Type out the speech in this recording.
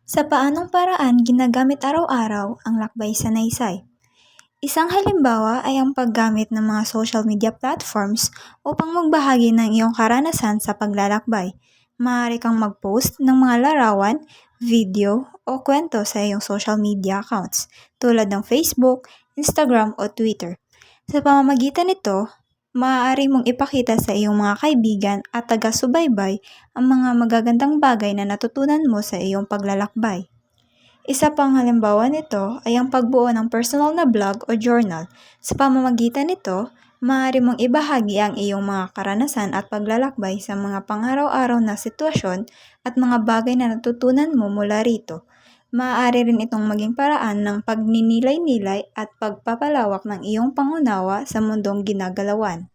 Sa paanong paraan ginagamit araw-araw ang lakbay sa Naysay? Isang halimbawa ay ang paggamit ng mga social media platforms upang magbahagi ng iyong karanasan sa paglalakbay. Maaari kang mag-post ng mga larawan, video, o kwento sa iyong social media accounts tulad ng Facebook, Instagram o Twitter. Sa pamamagitan nito, maaari mong ipakita sa iyong mga kaibigan at taga-subaybay ang mga magagandang bagay na natutunan mo sa iyong paglalakbay. Isa pang halimbawa nito ay ang pagbuo ng personal na blog o journal. Sa pamamagitan nito, maaari mong ibahagi ang iyong mga karanasan at paglalakbay sa mga pang-araw-araw na sitwasyon at mga bagay na natutunan mo mula rito. Maaari rin itong maging paraan ng pagninilay-nilay at pagpapalawak ng iyong pangunawa sa mundong ginagalawan.